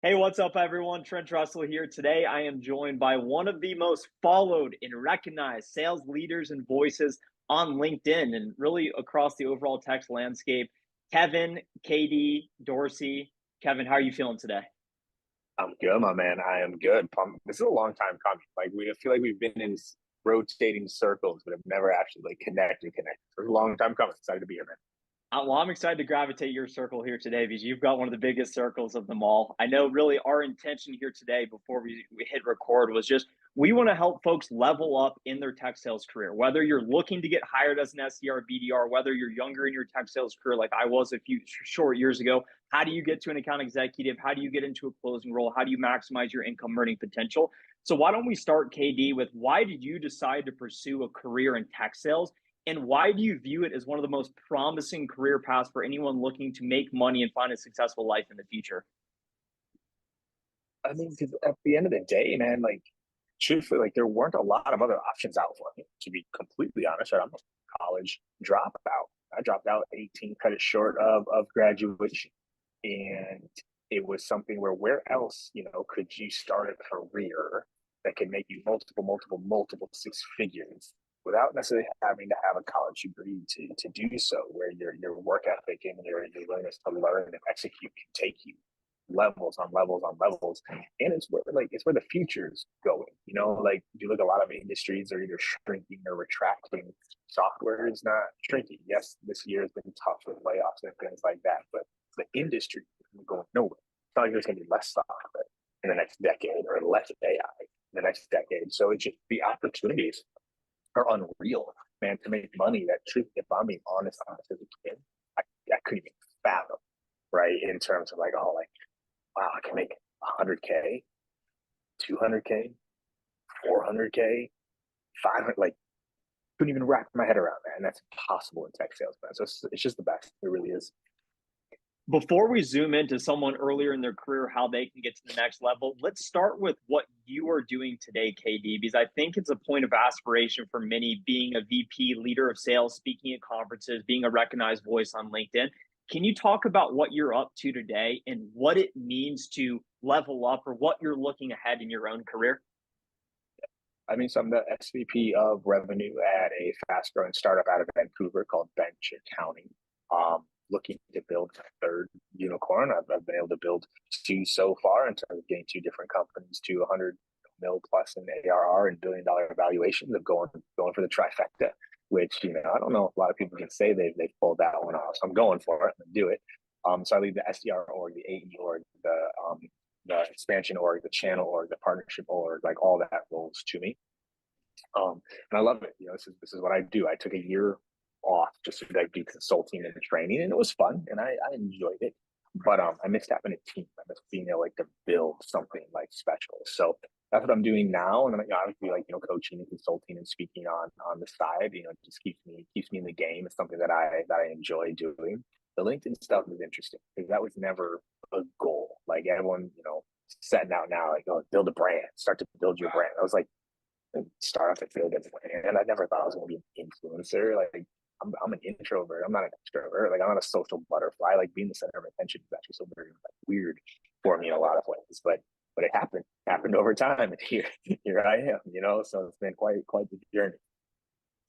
Hey, what's up, everyone? Trent Russell here. Today, I am joined by one of the most followed and recognized sales leaders and voices on LinkedIn and really across the overall tech landscape, Kevin KD Dorsey. Kevin, how are you feeling today? I'm good, my man. I am good. This is a long time coming. Like I feel like we've been in rotating circles, but have never actually like connected. It's a long time coming. Excited to be here, man. Well, I'm excited to gravitate your circle here today because you've got one of the biggest circles of them all. I know really our intention here today before we hit record was just we want to help folks level up in their tech sales career. Whether you're looking to get hired as an SDR, BDR, whether you're younger in your tech sales career like I was a few short years ago, how do you get to an account executive? How do you get into a closing role? How do you maximize your income earning potential? So why don't we start, KD, with why did you decide to pursue a career in tech sales? And why do you view it as one of the most promising career paths for anyone looking to make money and find a successful life in the future? I mean, 'cause at the end of the day, man, like truthfully, like there weren't a lot of other options out for me. To be completely honest, right? I'm a college dropout. I dropped out 18 credits short of graduation, and it was something where else, could you start a career that can make you multiple six figures without necessarily having to have a college degree to do so, where your work ethic and your willingness to learn and execute can take you levels on levels on levels. And it's where the future's going. Like if you look at a lot of industries are either shrinking or retracting. Software is not shrinking. Yes, this year has been tough with layoffs and things like that, but the industry is going nowhere. It's not like there's going to be less software in the next decade or less AI in the next decade. So it's just the opportunities are unreal, man, to make money that truth, if I'm being honest as a kid, I couldn't even fathom, right? In terms of like, oh, like, wow, I can make 100K, 200K, 400K, 500, like, couldn't even wrap my head around that. And that's impossible in tech sales, man. So it's just the best. It really is. Before we zoom into someone earlier in their career, how they can get to the next level, let's start with what you are doing today, KD, because I think it's a point of aspiration for many being a VP, leader of sales, speaking at conferences, being a recognized voice on LinkedIn. Can you talk about what you're up to today and what it means to level up or what you're looking ahead in your own career? I mean, so I'm the SVP of revenue at a fast growing startup out of Vancouver called Bench Accounting. Looking to build a third unicorn. I've been able to build two so far in terms of getting two different companies to 100 mil plus in ARR and $1 billion valuations of going for the trifecta, which, I don't know if a lot of people can say they've pulled that one off. So I'm going for it and do it. So I lead the SDR org, the AE org, the expansion org, the channel org, the partnership org, like all that rolls to me. And I love it. This is what I do. I took a year off just to like do consulting and training, and it was fun, and I enjoyed it. But I missed having a team. I missed being able like to build something like special. So that's what I'm doing now, and then obviously like coaching and consulting and speaking on the side. It just keeps me in the game. It's something that I enjoy doing. The LinkedIn stuff is interesting because that was never a goal. Like everyone, setting out now, like, oh, build a brand, start to build your brand. I was like, start off at feel different. And I never thought I was going to be an influencer. Like I'm an introvert. I'm not an extrovert. Like I'm not a social butterfly. Like being the center of attention is actually so very like, weird for me in a lot of ways. But it happened over time, and here I am. So it's been quite the journey.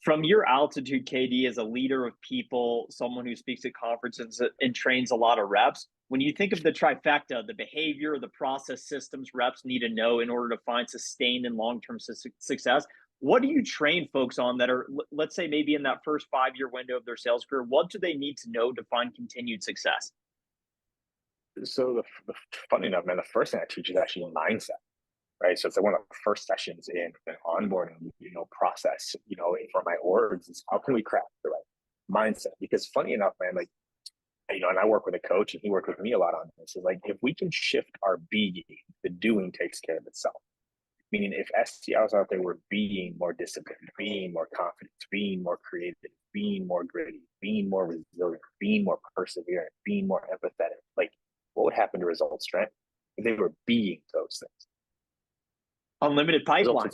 From your altitude, KD, as a leader of people, someone who speaks at conferences and trains a lot of reps, when you think of the trifecta, the behavior, the process systems reps need to know in order to find sustained and long term success, what do you train folks on that are, let's say, maybe in that first 5 year window of their sales career? What do they need to know to find continued success? So the funny enough, man, the first thing I teach is actually mindset, right? So it's like one of the first sessions in an onboarding, process, for my orgs is how can we craft the right mindset? Because funny enough, man, like, and I work with a coach and he worked with me a lot on this is like, if we can shift our being, the doing takes care of itself. Meaning if STRs out there were being more disciplined, being more confident, being more creative, being more gritty, being more resilient, being more perseverant, being more empathetic, like what would happen to results, Trent? If they were being those things. Unlimited Results pipeline. would,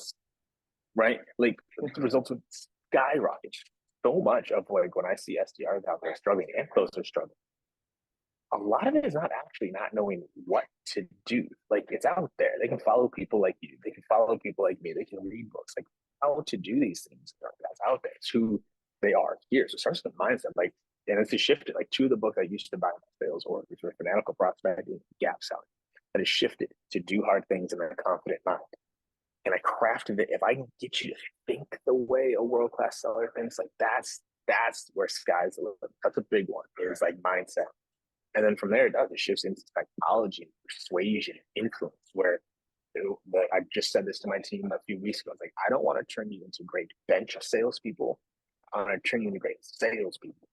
right? Like the results would skyrocket. So much of like when I see SDRs out there struggling and closers struggling, a lot of it is not actually not knowing what to do. Like it's out there. They can follow people like you. They can follow people like me. They can read books. Like how to do these things that's out there. It's who they are here. So it starts with the mindset. Like, and it's shifted. Like two of the books I used to buy my sales or which were Fanatical Prospecting, Gap Selling. That has shifted to do hard things in a confident mind. And I crafted it. If I can get you to think the way a world class seller thinks, like that's where sky's the limit. That's a big one. It's like mindset. And then from there, it shifts into psychology, and persuasion, and influence. Where I just said this to my team a few weeks ago. It's like, I don't want to turn you into great bench salespeople. I want to turn you into great salespeople.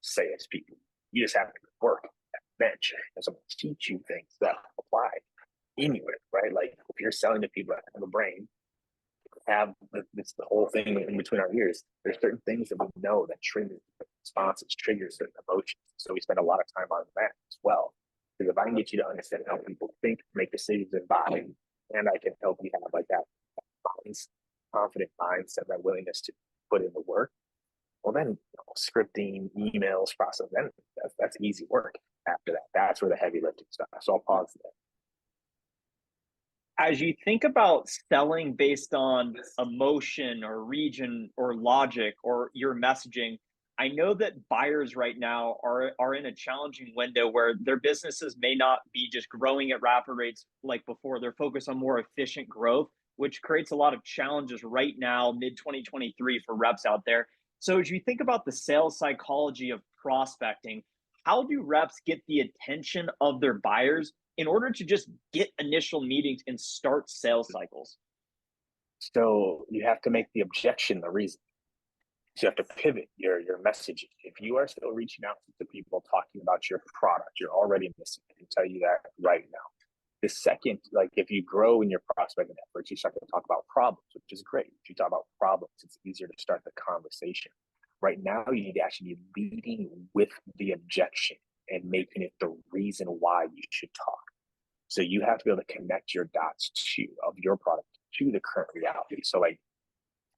You just have to work at bench. And so I'm going to teach you things that apply anywhere, right? Like if you're selling to people that have a brain, have it's the whole thing in between our ears. There's certain things that we know that trigger responses, trigger certain emotions. So we spend a lot of time on that as well. Because if I can get you to understand how people think, make decisions, and buy, and I can help you have like that confident mindset, that willingness to put in the work, well then scripting, emails, process, then that's easy work. After that, that's where the heavy lifting stuff. So I'll pause there. As you think about selling based on emotion or region or logic or your messaging, I know that buyers right now are in a challenging window where their businesses may not be just growing at rapid rates like before. They're focused on more efficient growth, which creates a lot of challenges right now, mid 2023 for reps out there. So as you think about the sales psychology of prospecting, how do reps get the attention of their buyers in order to just get initial meetings and start sales cycles? So you have to make the objection the reason. So you have to pivot your messaging. If you are still reaching out to people talking about your product, you're already missing. I can tell you that right now. The second, like if you grow in your prospecting efforts, you start to talk about problems, which is great. If you talk about problems, it's easier to start the conversation. Right now, you need to actually be leading with the objection and making it the reason why you should talk. So you have to be able to connect your dots of your product to the current reality. So like,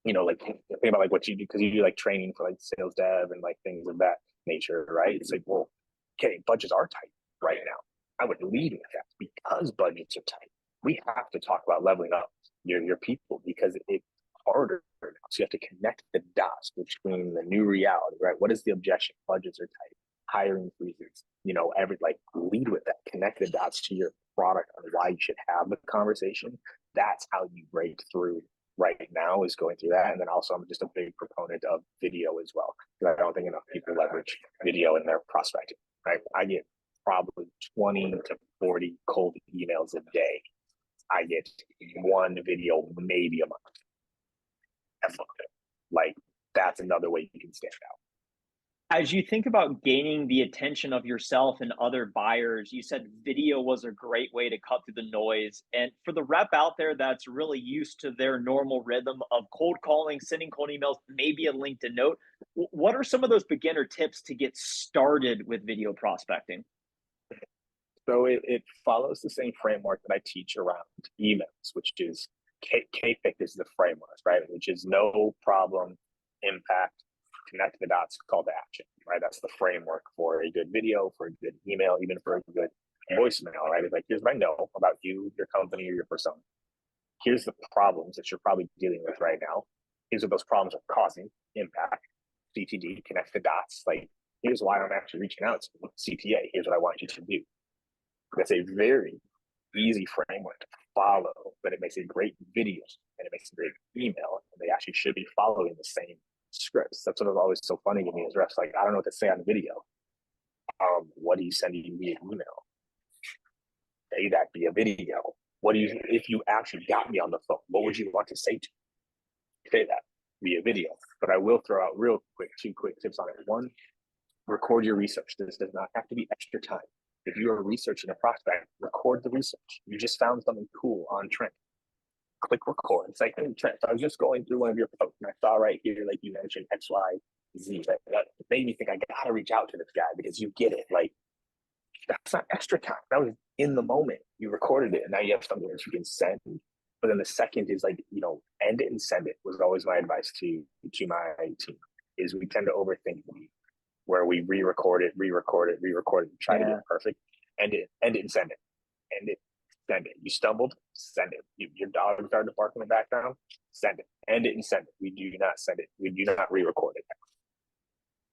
like think about like what you do, because you do like training for like sales dev and like things of that nature, right? It's like, well, okay, budgets are tight right now. I would lead with that because budgets are tight. We have to talk about leveling up your people because it's harder now. So you have to connect the dots between the new reality, right? What is the objection? Budgets are tight, hiring freezes, like lead with that, connect the dots to your product on why you should have the conversation. That's how you break through right now, is going through that. And then also I'm just a big proponent of video as well, because I don't think enough people leverage video in their prospecting, right? I get probably 20 to 40 cold emails a day. I get one video maybe a month. Like that's another way you can stand out. As you think about gaining the attention of yourself and other buyers, you said video was a great way to cut through the noise. And for the rep out there that's really used to their normal rhythm of cold calling, sending cold emails, maybe a LinkedIn note, what are some of those beginner tips to get started with video prospecting? So it follows the same framework that I teach around emails, which is KPIC is the framework, right? Which is no problem, impact, connect the dots, call to action, right? That's the framework for a good video, for a good email, even for a good voicemail, right? It's like, here's what I know about you, your company, or your persona. Here's the problems that you're probably dealing with right now. Here's what those problems are causing, impact, CTD, connect the dots. Like, here's why I'm actually reaching out to you, CTA. Here's what I want you to do. That's a very easy framework to follow, but it makes a great video and it makes a great email. And they actually should be following the same scripts. That's what was always so funny to me as reps. Like, I don't know what to say on the video. What are you sending via email? Say that via video. What do you, if you actually got me on the phone, what would you want to say to me? Say that via video. But I will throw out real quick, 2 quick tips on it. One, record your research. This does not have to be extra time. If you are researching a prospect, record the research. You just found something cool on Trent. Click record. It's like, hey, Trent, I was just going through one of your posts and I saw right here, like you mentioned X, Y, Z. That made me think I gotta reach out to this guy because you get it. Like, that's not extra time. That was in the moment. You recorded it and now you have something that you can send. But then the second is like, end it and send it was always my advice to my team, is we tend to overthink where we re-record it, try to get it perfect. end it and send it. End it, send it. You stumbled, send it. Your dog started to bark in the background, send it. End it and send it. We do not send it. We do not re-record it.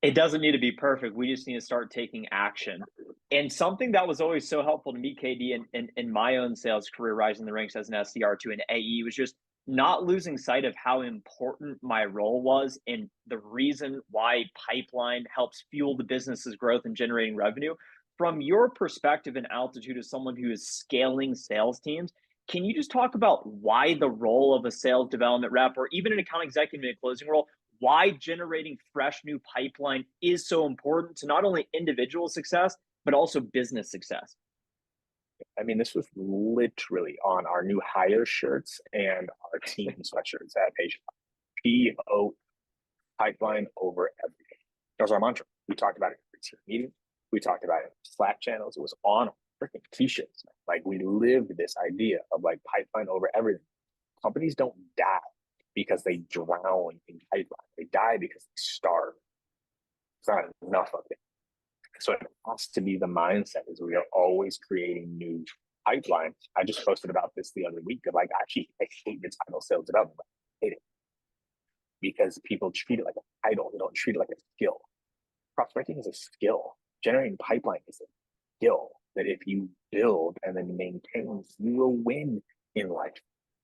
It doesn't need to be perfect. We just need to start taking action. And something that was always so helpful to me, KD, in my own sales career, rising the ranks as an SDR to an AE, was just not losing sight of how important my role was and the reason why pipeline helps fuel the business's growth and generating revenue. From your perspective and altitude as someone who is scaling sales teams, can you just talk about why the role of a sales development rep or even an account executive in a closing role, why generating fresh new pipeline is so important to not only individual success, but also business success? I mean, this was literally on our new hire shirts and our team sweatshirts at Page. PO, pipeline over everything. That was our mantra. We talked about it in team meeting. We talked about it in Slack channels. It was on freaking t-shirts. Like we lived this idea of like pipeline over everything. Companies don't die because they drown in pipeline. They die because they starve. It's not enough of it. So it has to be the mindset is we are always creating new pipelines. I just posted about this the other week of like, actually, I hate the title sales development. I hate it because people treat it like a title. They don't treat it like a skill. Prospecting is a skill. Generating pipeline is a skill that if you build and then maintain, you will win in life.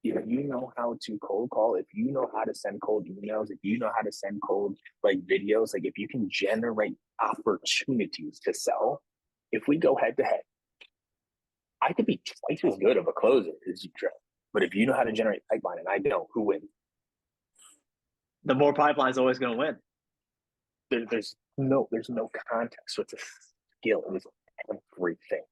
If you know how to cold call, if you know how to send cold emails, if you know how to send cold like videos, like if you can generate opportunities to sell, if we go head to head, I could be twice as good of a closer as you, Trev. But if you know how to generate pipeline and I don't, who wins? The more pipeline is always going to win. There's no context. So it's a skill. It is everything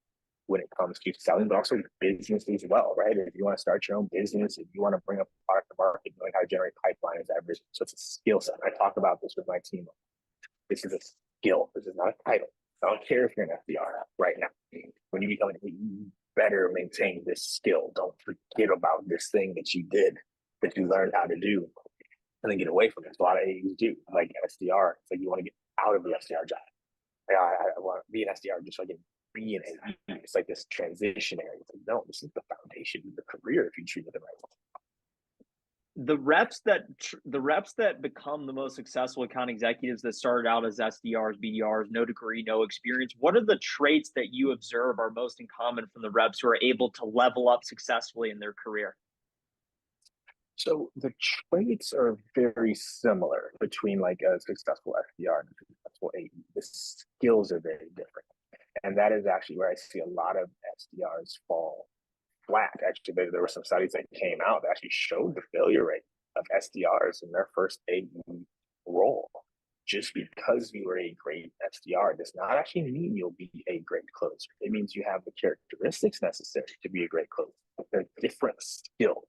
when it comes to selling, but also business as well, right? If you want to start your own business, if you want to bring up a product to market, knowing how to generate pipeline is everything. So it's a skill set. I talk about this with my team. This is a skill. This is not a title. I don't care if you're an FDR right now. When you become an AE, you better maintain this skill. Don't forget about this thing that you did, that you learned how to do, and then get away from it. That's a lot of AEs do. Like SDR, it's like you want to get out of the SDR job. Like, I want to be an SDR just so I can be an AE. It's like this transition area. It's like, no, this is the foundation of the career if you treat it the right way. The reps that become the most successful account executives that started out as SDRs, BDRs, no degree, no experience, what are the traits that you observe are most in common from the reps who are able to level up successfully in their career? So the traits are very similar between like a successful SDR and a successful AE. The skills are very different. And that is actually where I see a lot of SDRs fall flat. Actually, there were some studies that came out that actually showed the failure rate of SDRs in their first AE role. Just because you are a great SDR does not actually mean you'll be a great closer. It means you have the characteristics necessary to be a great closer. They're different skills.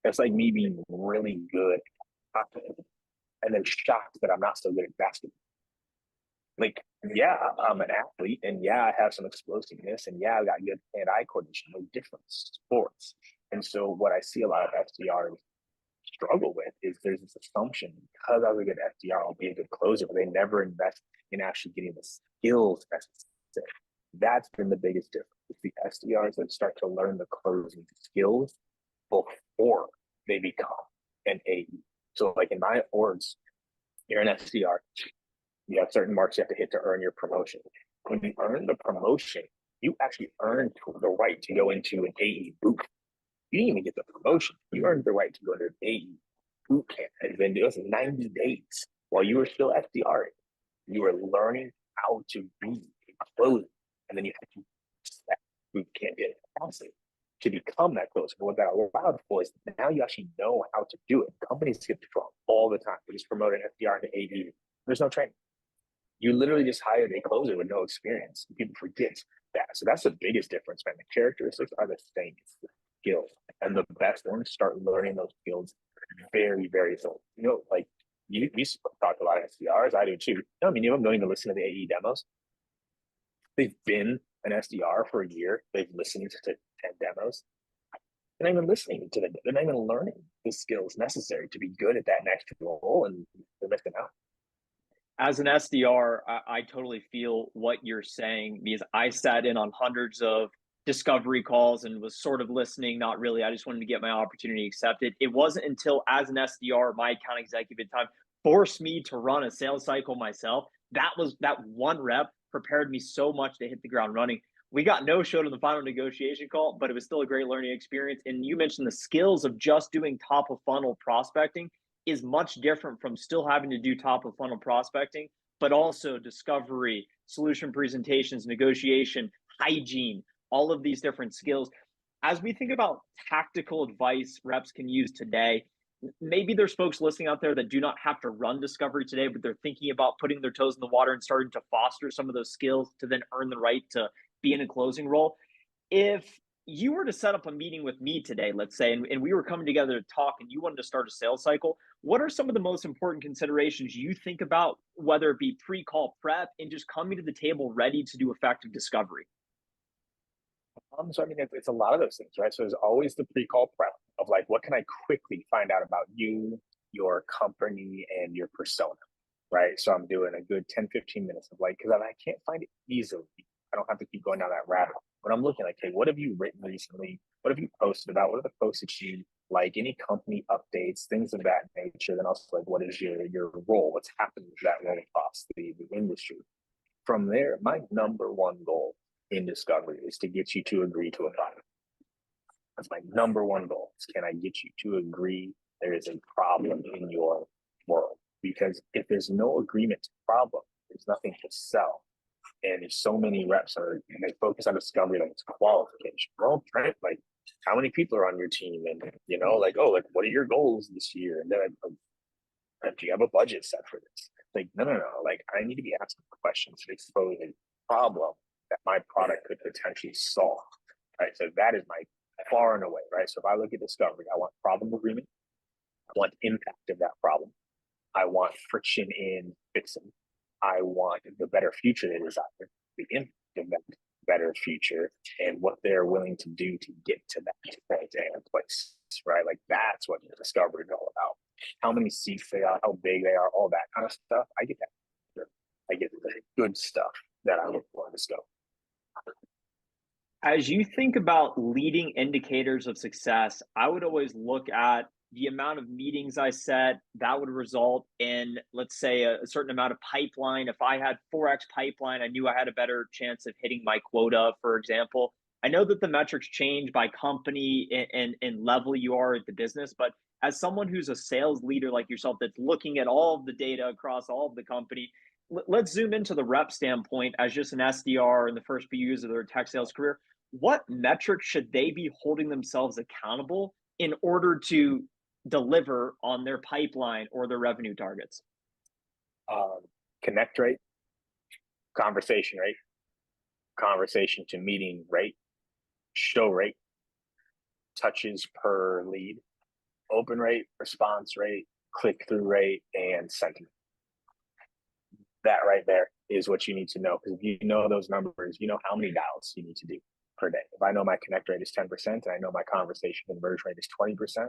It's like me being really good at hockey and then shocked that I'm not so good at basketball. Like, yeah, I'm an athlete, and yeah, I have some explosiveness, and yeah, I got good hand-eye coordination. No different sports. And so, what I see a lot of SDRs struggle with is there's this assumption because I was a good SDR, I'll be a good closer, but they never invest in actually getting the skills necessary. That's been the biggest difference. It's the SDRs that start to learn the closing skills before they become an AE. So, like in my orgs, you're an SDR. You have certain marks you have to hit to earn your promotion. When you earn the promotion, you actually earned the right to go into an AE boot camp. You didn't even get the promotion. You earned the right to go to an AE boot camp. And then it was 90 days while you were still SDR. You were learning how to be a closer. And then you had to that boot camp get capacity to become that closer. But what that allowed for is now you actually know how to do it. Companies get to draw all the time. They just promote an SDR to AE. There's no training. You literally just hired a closer with no experience. People forget that. So that's the biggest difference, man. The characteristics are the same. It's the skills. And the best ones start learning those skills very, very soon. You know, like we talk a lot of SDRs. I do too. I mean, you don't even listen to the AE demos. They've been an SDR for a year. They've listened to 10 demos. They're not even listening to them. They're not even learning the skills necessary to be good at that next role, and they're missing out. As an SDR, I totally feel what you're saying because I sat in on hundreds of discovery calls and was sort of listening, not really. I just wanted to get my opportunity accepted. It wasn't until, as an SDR, my account executive at the time forced me to run a sales cycle myself. That one rep prepared me so much to hit the ground running. We got no showed in the final negotiation call, but it was still a great learning experience. And you mentioned the skills of just doing top of funnel prospecting is much different from still having to do top of funnel prospecting, but also discovery, solution presentations, negotiation, hygiene, all of these different skills. As we think about tactical advice reps can use today, maybe there's folks listening out there that do not have to run discovery today, but they're thinking about putting their toes in the water and starting to foster some of those skills to then earn the right to be in a closing role. If you were to set up a meeting with me today, let's say, and we were coming together to talk and you wanted to start a sales cycle, what are some of the most important considerations you think about, whether it be pre-call prep and just coming to the table ready to do effective discovery? So I mean, it's a lot of those things, right? So there's always the pre-call prep of like, what can I quickly find out about you, your company, and your persona, right? So I'm doing a good 10, 15 minutes of like, because I can't find it easily. I don't have to keep going down that rabbit hole. But I'm looking like, hey, what have you written recently? What have you posted about? What are the posts that you like? Any company updates, things of that nature. Then also like, what is your role? What's happening with that role across the industry? From there, my number one goal in discovery is to get you to agree to a product. That's my number one goal. Is can I get you to agree there is a problem in your world? Because if there's no agreement to problem, there's nothing to sell. And if so many reps and they focus on discovery like it's qualification. Well, right, like how many people are on your team, and like, oh, like what are your goals this year? And then do you have a budget set for this? Like, no. Like I need to be asking questions to expose a problem that my product could potentially solve. Right. So that is my far and away, right? So if I look at discovery, I want problem agreement, I want impact of that problem, I want friction in fixing, I want the better future they desire, the impact of that better future, and what they're willing to do to get to that point and place, right? Like that's what the discovery is all about. How many seats they are, how big they are, all that kind of stuff. I get that. I get the good stuff that I look for in discovery. As you think about leading indicators of success, I would always look at the amount of meetings I set that would result in, let's say, a certain amount of pipeline. If I had 4x pipeline, I knew I had a better chance of hitting my quota, for example. I know that the metrics change by company and level you are at the business, but as someone who's a sales leader like yourself that's looking at all of the data across all of the company, let's zoom into the rep standpoint as just an SDR in the first few years of their tech sales career. What metrics should they be holding themselves accountable in order to deliver on their pipeline or their revenue targets? Connect rate, conversation rate, conversation to meeting rate, show rate, touches per lead, open rate, response rate, click-through rate, and sentiment. That right there is what you need to know, because if you know those numbers, you know how many dials you need to do per day. If I know my connect rate is 10% and I know my conversation conversion rate is 20%,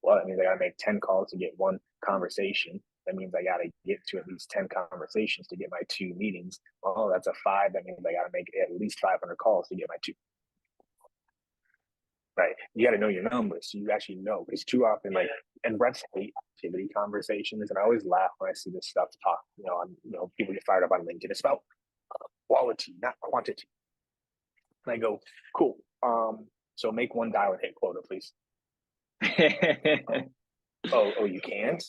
well, that means I got to make 10 calls to get one conversation. That means I got to get to at least 10 conversations to get my 2 meetings. Oh, that's a 5. That means I got to make at least 500 calls to get my 2. Right? You got to know your numbers. So you actually know, because too often, like, and reps hate activity conversations, and I always laugh when I see this stuff talk. People get fired up on LinkedIn. It's about quality, not quantity. And I go, cool. So make 1 dial and hit quota, please. Oh, you can't?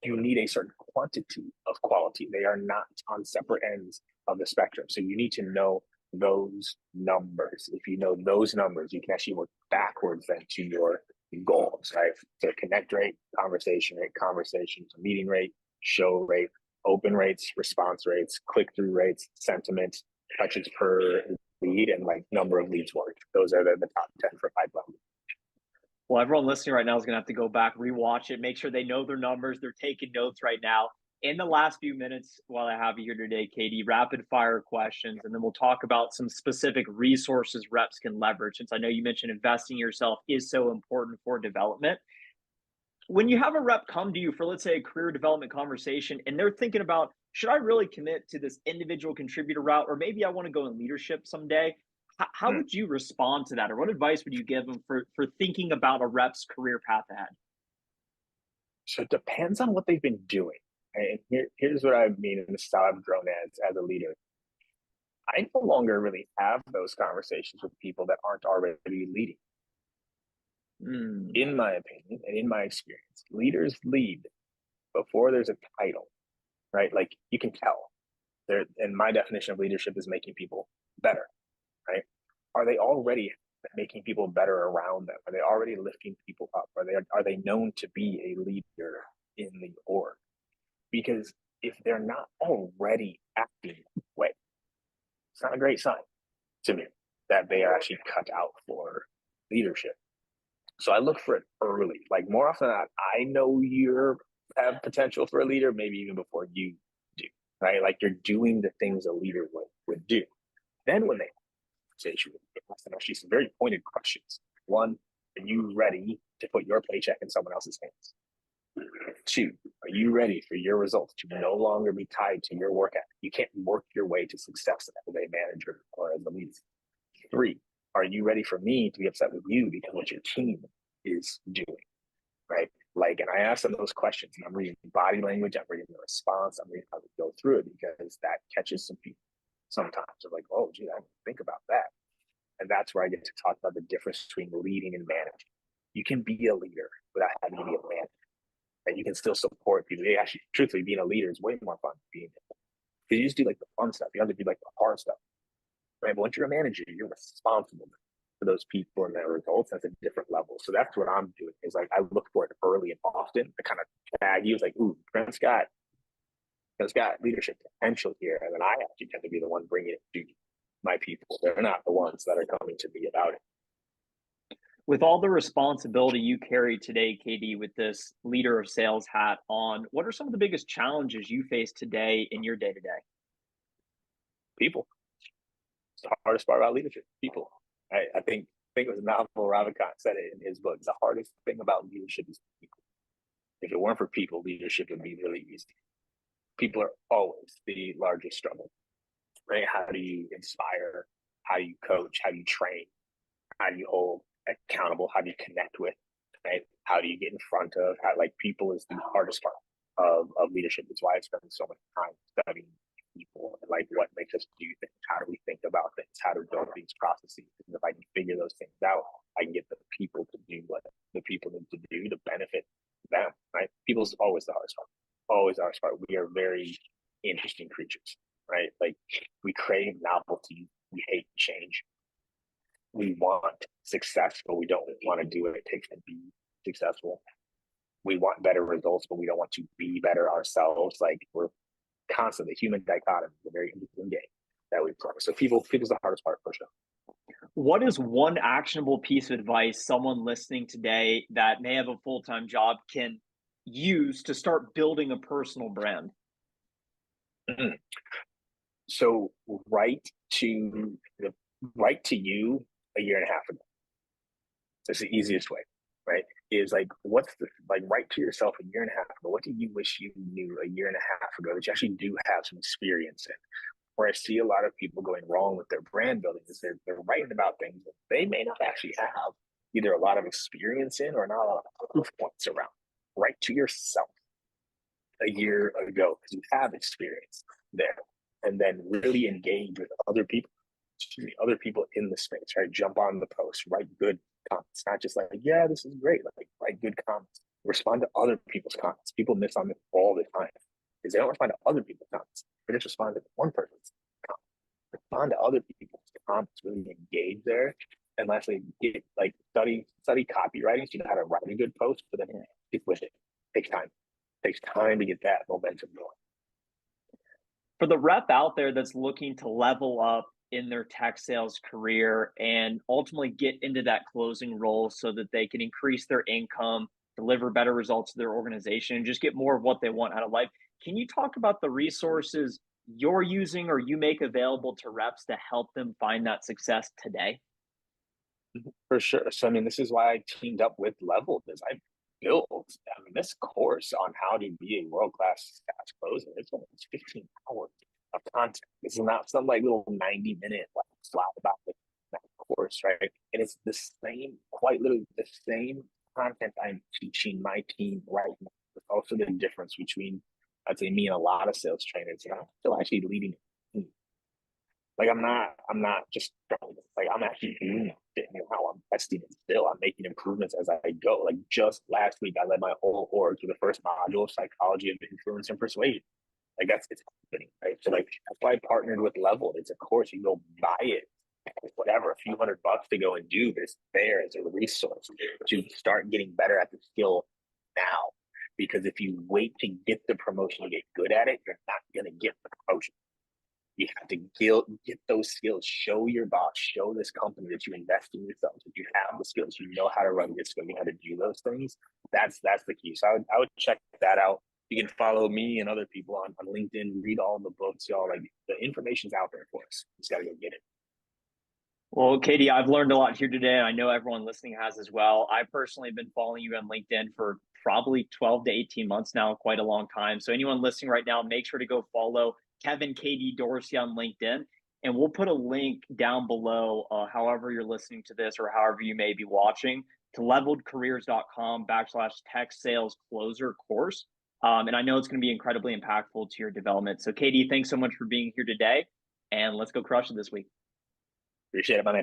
You need a certain quantity of quality. They are not on separate ends of the spectrum. So you need to know those numbers. If you know those numbers, you can actually work backwards then to your goals, right? So connect rate, conversation, meeting rate, show rate, open rates, response rates, click-through rates, sentiment, touches per lead, and like number of leads worked. Those are the top 10 for pipeline. Well, everyone listening right now is going to have to go back, rewatch it, make sure they know their numbers. They're taking notes right now. In the last few minutes, while I have you here today, Katie, rapid fire questions, and then we'll talk about some specific resources reps can leverage. Since I know you mentioned investing in yourself is so important for development. When you have a rep come to you for, let's say, a career development conversation, and they're thinking about, should I really commit to this individual contributor route, or maybe I want to go in leadership someday? How Mm. would you respond to that, or what advice would you give them for thinking about a rep's career path ahead? So it depends on what they've been doing. And here's what I mean, and this is how I've grown as a leader. I no longer really have those conversations with people that aren't already leading. Mm, In my opinion and in my experience, leaders lead before there's a title, right? Like you can tell. There, and my definition of leadership is making people better, right? Are they already making people better around them? Are they already lifting people up? Are they known to be a leader in the org? Because if they're not already acting that way, it's not a great sign to me that they are actually cut out for leadership. So I look for it early. Like more often than not, I know you have potential for a leader, maybe even before you do, right? Like you're doing the things a leader would do. Then when they say you ask them actually some very pointed questions. One, are you ready to put your paycheck in someone else's hands? Two, are you ready for your results to no longer be tied to your work ethic? You can't work your way to success as a manager or as a leader. Three, are you ready for me to be upset with you because what your team is doing, right? Like, and I ask them those questions, and I'm reading body language, I'm reading the response, I'm reading how they go through it because that catches some people sometimes. They're like, oh, gee, I didn't think about that. And that's where I get to talk about the difference between leading and managing. You can be a leader without having to be a manager, and you can still support people. Actually, truthfully, being a leader is way more fun than being it. Because you just do like the fun stuff. You have to do like the hard stuff, right? But once you're a manager, you're responsible for those people and their results. That's a different level. So that's what I'm doing. Is like I look for it early and often to kind of tag you. It's like, ooh, Brent's got leadership potential here, and then I actually tend to be the one bringing it to my people. They're not the ones that are coming to me about it. with all the responsibility you carry today, KD, with this leader of sales hat on, what are some of the biggest challenges you face today in your day to day? People. It's the hardest part about leadership. People. I think it was Naval Ravikant said it in his book. The hardest thing about leadership is people. If it weren't for people, leadership would be really easy. People are always the largest struggle, right? How do you inspire? How do you coach? How do you train? How do you hold accountable? How do you connect with? Right? How do you get in front of? Like people is the hardest part of leadership. It's why I spend so much time studying people and like what makes us do things. How do we think about things? How to build these processes? And if I can figure those things out, I can get the people to do what the people need to do to benefit them. Right? People's always the hardest part. Always the hardest part. We are very interesting creatures, right? Like we crave novelty. We hate change. We want success, but we don't want to do what it takes to be successful. We want better results, but we don't want to be better ourselves. Like we're constantly human dichotomy, a very interesting game that we play. So people's the hardest part for sure. What is one actionable piece of advice someone listening today that may have a full time job can use to start building a personal brand? Mm-hmm. So write to you a year and a half ago. That's the easiest way, right? Is like what's the like write to yourself a year and a half ago. What do you wish you knew a year and a half ago that you actually do have some experience in? Where I see a lot of people going wrong with their brand building is they're writing about things that they may not actually have either a lot of experience in or not a lot of proof points around. Write to yourself a year ago because you have experience there, and then really engage with other people in the space, right? Jump on the post, write good comments, not just like, yeah, this is great. Like write good comments. Respond to other people's comments. People miss on it all the time because they don't respond to other people's comments. They just respond to one person's comments. Respond to other people's comments, really engage there. And lastly, get like study copywriting so you know how to write a good post, but then stick with it. Takes time. Takes time to get that momentum going. For the rep out there that's looking to level up in their tech sales career and ultimately get into that closing role so that they can increase their income, deliver better results to their organization, and just get more of what they want out of life. Can you talk about the resources you're using or you make available to reps to help them find that success today? For sure. So I mean, this is why I teamed up with Level. Because built. I mean, this course on how to be a world-class SaaS closer, it's almost 15 hours of content. This is not some like little 90-minute like slide about that course, right? And it's the same, quite literally the same content I'm teaching my team right now. It's also the difference between, I'd say, me and a lot of sales trainers, and I'm still actually leading a team. Like I'm not just like I'm actually doing it now. I'm testing it still. I'm making improvements as I go. Like just last week, I led my whole org to the first module of psychology of influence and persuasion. Like it's happening, right? So like that's why I partnered with Leveled. It's a course. You go buy it, whatever, a few $100 to go and do, but it's there as a resource to start getting better at the skill now. Because if you wait to get the promotion to get good at it, you're not gonna get the promotion. You have to get those skills. Show your boss, show this company that you invest in yourself, that you have the skills, you know how to run this, you know how to do those things. That's the key. So I would check that out. You can follow me and other people on LinkedIn, read all the books, y'all. Like the information's out there for us. Just gotta go get it. Well, Katie, I've learned a lot here today. I know everyone listening has as well. I personally have been following you on LinkedIn for probably 12 to 18 months now, quite a long time. So anyone listening right now, make sure to go follow Kevin KD Dorsey on LinkedIn. And we'll put a link down below, however you're listening to this or however you may be watching, to leveledcareers.com/tech sales closer course. And I know it's going to be incredibly impactful to your development. So Katie, thanks so much for being here today. And let's go crush it this week. Appreciate it, my man.